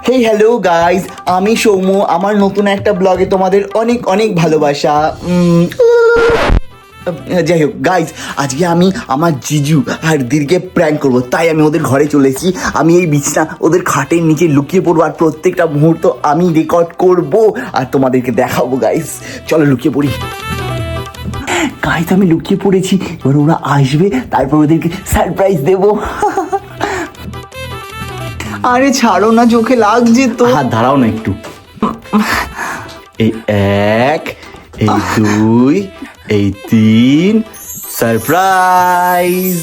Hey hello guys, আমি সৌম্য। আমার নতুন একটা ব্লগে তোমাদের অনেক অনেক ভালোবাসা। যাই হোক গাইজ, আজকে আমি আমার জিজু আর দিদিকে প্র্যাঙ্ক করবো, তাই আমি ওদের ঘরে চলে এসেছি। আমি এই বিছনা ওদের খাটের নিচে লুকিয়ে পড়বো আর প্রত্যেকটা মুহূর্ত আমি রেকর্ড করব আর তোমাদেরকে দেখাবো। গাইজ চলো লুকিয়ে পড়ি। গাইজ আমি লুকিয়ে পড়েছি, এবার ওরা আসবে, তারপর ওদেরকে সারপ্রাইজ দেবো। আরে ছাড়ো না, চোখে লাগছে তো। হাত দাঁড়াও না একটু। এই এক, এই দুই, এই তিন, সারপ্রাইজ।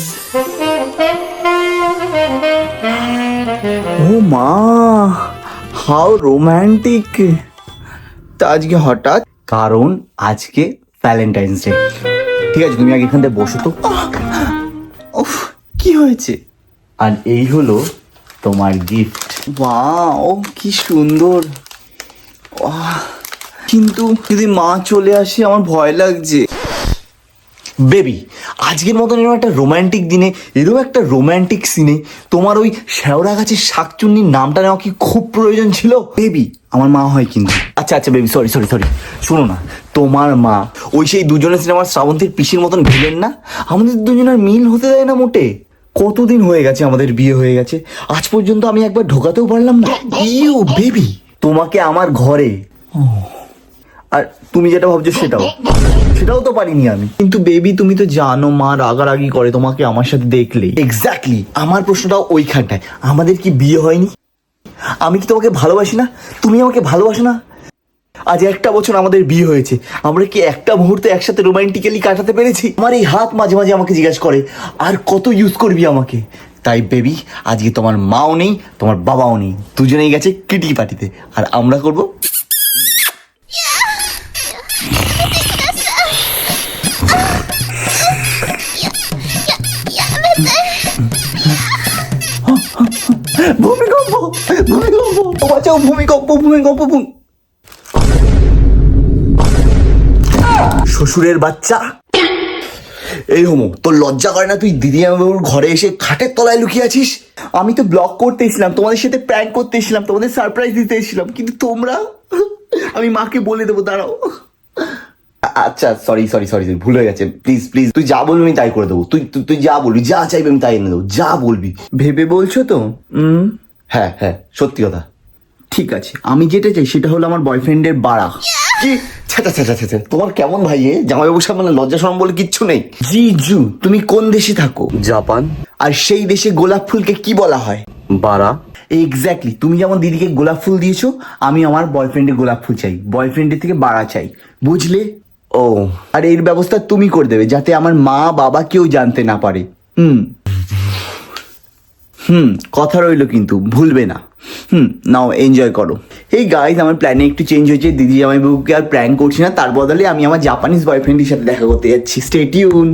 ও মা, হাউ রোম্যান্টিক। তা আজকে হঠাৎ? কারণ আজকে ভ্যালেন্টাইন্স ডে। ঠিক আছে, তুমি আগে এখান থেকে বসো তো। উফ, কি হয়েছে? আর এই হলো তোমার গিফট। ওয়াও, কি সুন্দর। কিন্তু যদি মা চলে আসে আমার ভয় লাগছে। বেবি, আজকের মতন এরকম একটা রোম্যান্টিক দিনে, এরকম একটা রোম্যান্টিক সিনে তোমার ওই শেওড়া গাছের শাকচুন্নির নামটা নেওয়া কি খুব প্রয়োজন ছিল? বেবি, আমার মা হয় কিন্তু। আচ্ছা আচ্ছা বেবি, সরি সরি সরি। শোনো না, তোমার মা ওই সেই দুজনের সিনেমার শ্রাবন্তীর পিসির মতন ভিলেন না? আমাদের দুজনের মিল হতে দেয় না মোটে। কতদিন হয়ে গেছে আমাদের বিয়ে হয়ে গেছে, আজ পর্যন্ত আমি একবার ঢোকাতেও পারলাম না। ইউ বেবি, তোমাকে আমার ঘরে। আর তুমি যেটা ভাবছো সেটাও তো পারিনি আমি। কিন্তু বেবি, তুমি তো জানো মা রাগারাগি করে তোমাকে আমার সাথে দেখলে। এক্স্যাক্টলি, আমার প্রশ্নটাও ওইখানটায়। আমাদের কি বিয়ে হয়নি? আমি কি তোমাকে ভালোবাসি না? তুমি আমাকে ভালোবাসো না? আজ 1 বছর আমাদের বিয়ে হয়েছে, আমরা কি একটা মুহূর্তে একসাথে রোমান্টিক্যালি কাটাতে পেরেছি? আমার এই হাত মাঝে মাঝে আমাকে জিজ্ঞাসা করে আর কত ইউজ করবি আমাকে। তাই বেবি, আজকে তোমার মাও নেই, তোমার বাবাও নেই, দুজনেই গেছে কিটি পার্টিতে, আর আমরা করব ভূমিকম্প। ভূমিকম্প বাঁচাও, ভূমিকম্প ভূমিকম্প। শ্বশুরের বাচ্চা। এই হোমো, তোর লজ্জা করে না? তুই দিদি বাবুর ঘরে এসে খাটের তলায় লুকিয়ে আছিস। আমি তো ব্লগ করতে এসেছিলাম, তোমাদের সাথে প্র্যাঙ্ক করতে এসেছিলাম, তোমাদের সারপ্রাইজ দিতে এসেছিলাম, কিন্তু তোমরা। আমি মাকে বলে দেবো, দাঁড়াও। আচ্ছা সরি সরি সরি, ভুল হয়ে গেছে। প্লিজ প্লিজ, তুই যা বলবি আমি তাই করে দেবো। তুই যা বলবি, যা চাইবি আমি তাই এনে দেবো, যা বলবি। ভেবে বলছো তো? হ্যাঁ হ্যাঁ, সত্যি কথা। ঠিক আছে, আমি যেটা চাই সেটা হলো আমার বয়ফ্রেন্ডের বাড়া। কি? তোমার কেমন ভাই? জামাইবাবুর সামনে লজ্জা শরম বলে কিচ্ছু নেই। জিজু, তুমি কোন দেশে থাকো? জাপান। আর সেই দেশে গোলাপ ফুলকে কি বলা হয়? বাড়া। এক্স্যাক্টলি, তুমি যেমন দিদিকে গোলাপ ফুল দিয়েছো, আমি আমার বয়ফ্রেন্ডের গোলাপ ফুল চাই, বয়ফ্রেন্ডের থেকে বাড়া চাই, বুঝলে? ও, আর এর ব্যবস্থা তুমি করে দেবে যাতে আমার মা বাবা কেউ জানতে না পারে। কথা রইলো কিন্তু, ভুলবে না। নাও এনজয় করো। এই গাইজ, আমার প্ল্যানে একটু চেঞ্জ হয়েছে। দিদি জামাইবাবুকে আর প্র্যাঙ্ক করছি না, তার বদলে আমি আমার জাপানিজ বয়ফ্রেন্ডের সাথে দেখা করতে যাচ্ছি। Stay tune.